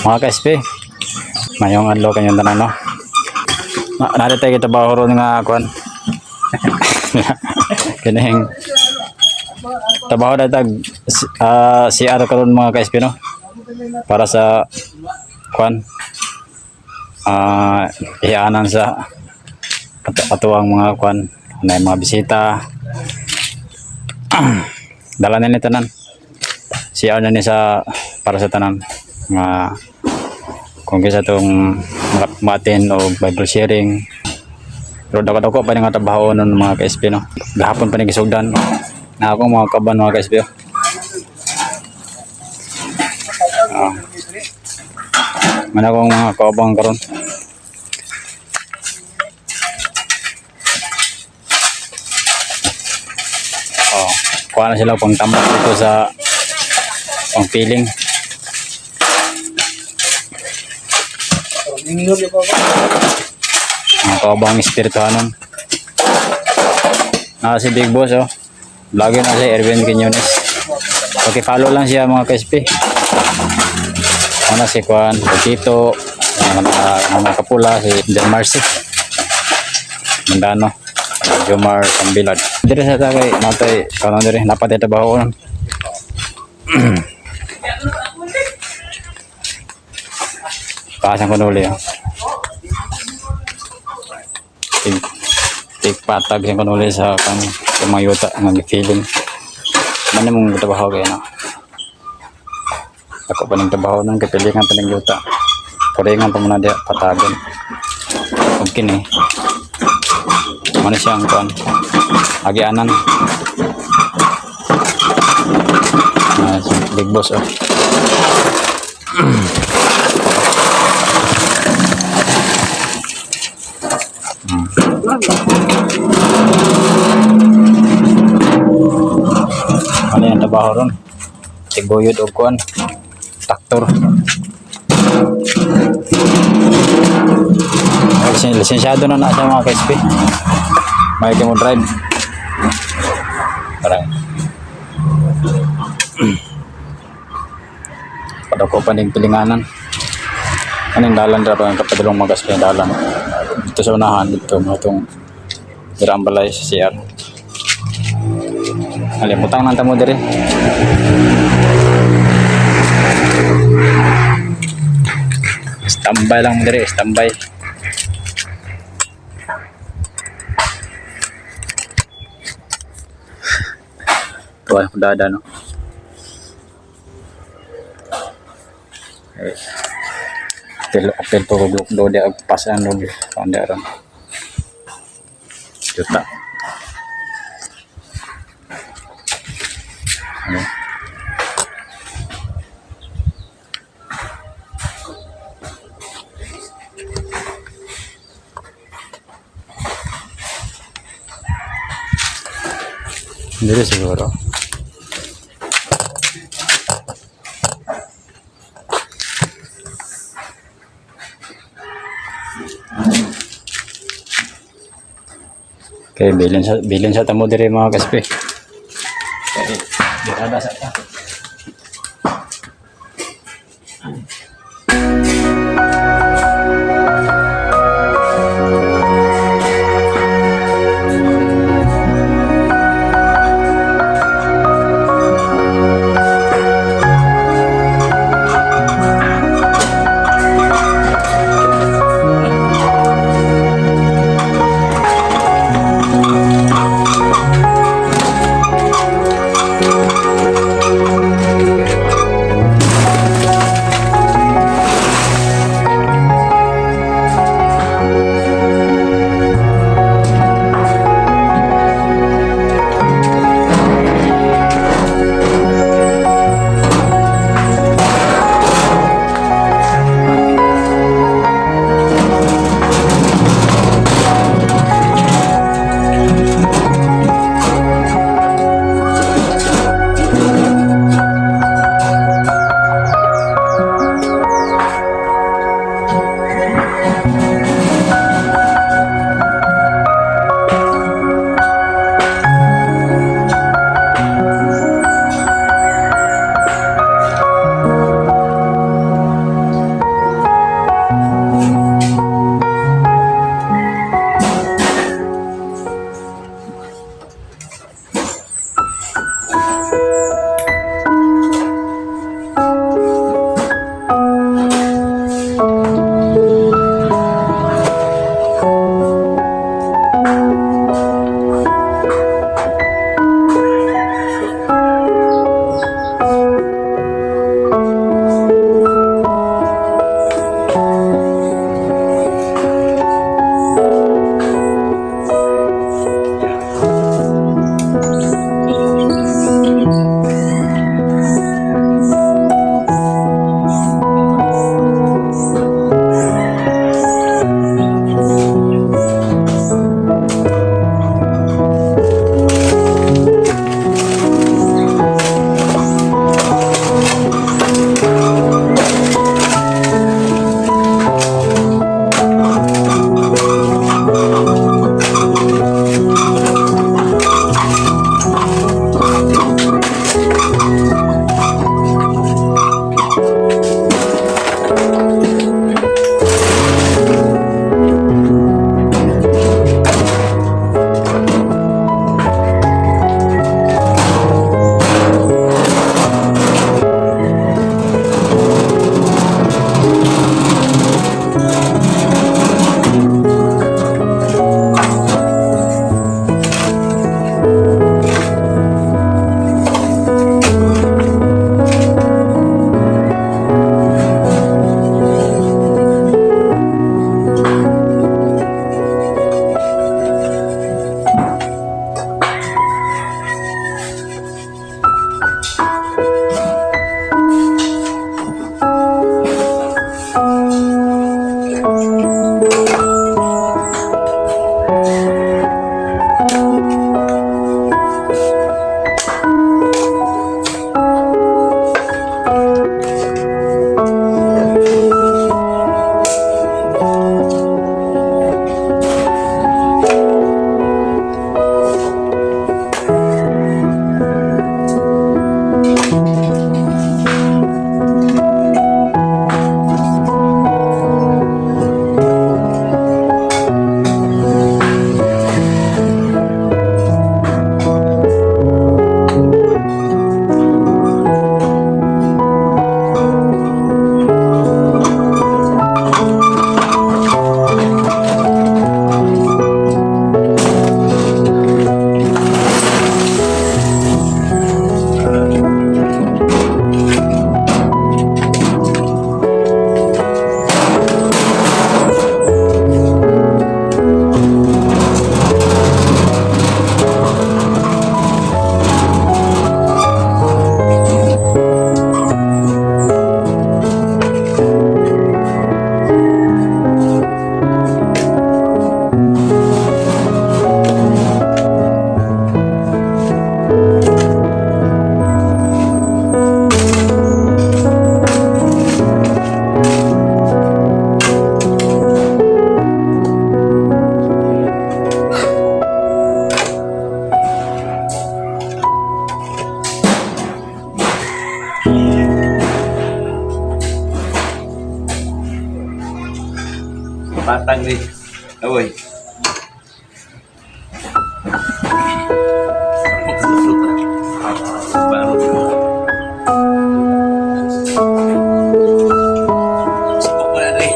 Mga ka-SP, mayong adlaw kanyang tanan, no? Narito tayo kita ba ron nga kuan. Kinahing trabaho na tag CR karon mga ka-SP, no? Para sa kuan ihaanan sa atuang mga kuan na mga bisita. Dala na ni tanan. CR na ni sa para sa tanan nga kung kisa itong matin o Bible sharing. Pero dako pa nga trabaho nun mga ka-SP, no? Gahapon pa nagisugdan na akong mga kaban mga ka-SP. Mana akong mga kaabang karon. Kuha na sila pang tambak dito sa pang feeling. Mga kaabang espirituhanon. Si Big Boss, oh. Vlogger na si Erwin Quiñones. Okay, follow lang siya mga ka-SP. Ano si Juan Tito, mga kapula, si John Marcy Mandano, Jomar Sambilad. Dire sa tagay, natay, kanon dire, napat ito ba ako? Pasan ko nuli, oh. Patag yung kanuli sa mga yuta ng feeling. Mani mong trabaho kayo, no? Ako pa ng trabaho ng kapilingan pa ng yuta. Puringan pa muna diya, patagan. Huwag kini. Ano siya ang kuhan? Agianan. Big Boss, oh. Ano yung trabaho ron? Tiguyod o kuhan, traktor. Lisensyado na siya mga ka-SP. May mo drive. Parang padako pa ng pilinganan. Anong dalan dito ang kapadalong mga ka-SP dalan. Dito sa unahan, dito itong dirang balay sa CR. Alimutang nang tamo dire. Standby lang dire, standby. Tuwa ko dada, no. Apel po do dia pasan do pandaran. Juta. Dili siguro. Okay, bilin sa tamo dire mga ka-SP. Okay, dirada sa ta. Patang rin. Awoy. Sibuk mo na rin.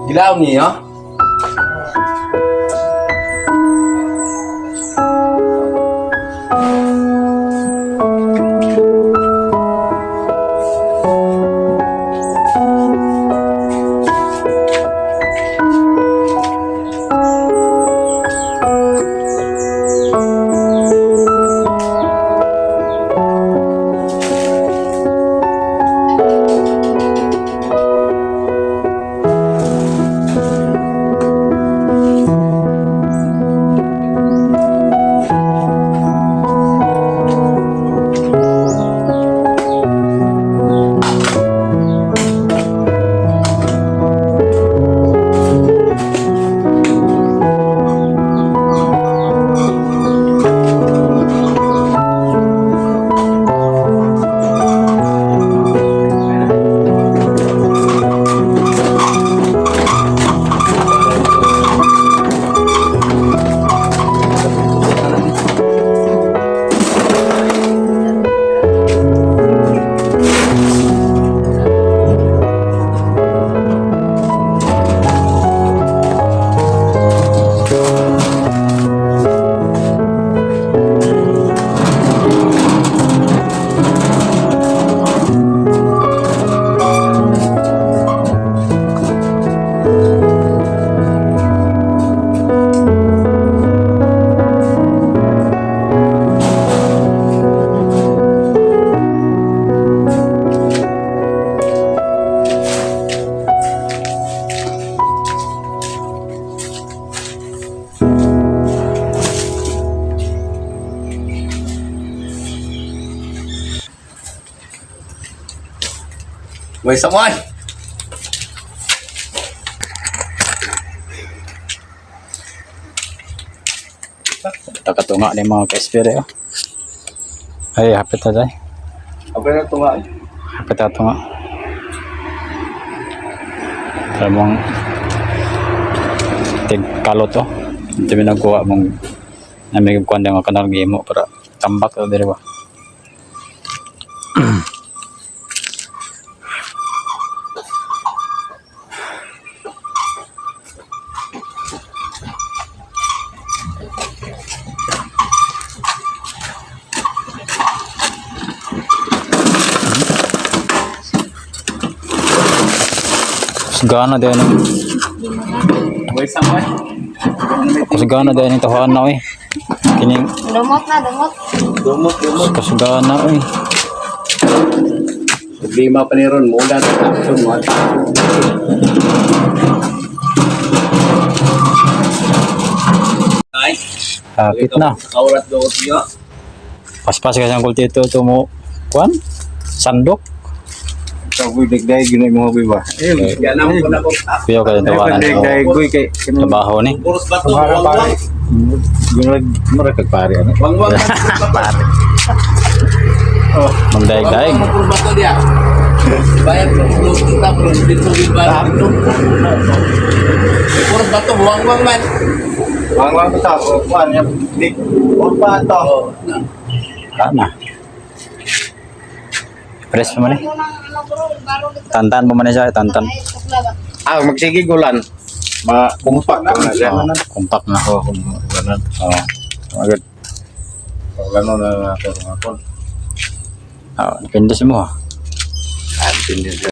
Gilaw niyo? May someone. Takatunga ni mga ka-espiritu. Ay, hapit na tayo. Apa na tunga? Hapit na tunga. Tara mong tigkalo to. Ito may nagkuha mong namigagkuhan ng mga kanal gaymo para tambak to diri ba. Gana din. May someone. Kasagana din ito haan na eh. Kining Dumot na, dumot. Dumot. kasagana eh. Problema pa ni ron. Mula sa action mo. Ay. Hapit na. Kaurat doon niyo. Paspas kasi ang kultito ito mo. Kuan? Sandok? Kaboy dagday ginay mo hobi ba? Yan ang muna ko. Kuya kayo tawanan ko. Dagday goy kay Trabaho ni. Puros bato, Para wang-wang. ginay marakag pare ano. Wang-wang. Pare. Oh, Magdaig-daig. Puros bato dia. Bayad ko, puros kita, puros dito, bayad dito. Puros bato, wang-wang man. wang ko ta ko kuan ya. Di pa to. Kana. Press mo man eh. Tantan mo man siya, tantan. Ah, magsige gulan. Kumpak na siya. Kumpak na. Oh, gulan. Oo. Agad. Gano na ako. Oo, depende sa mo. Ah, pindi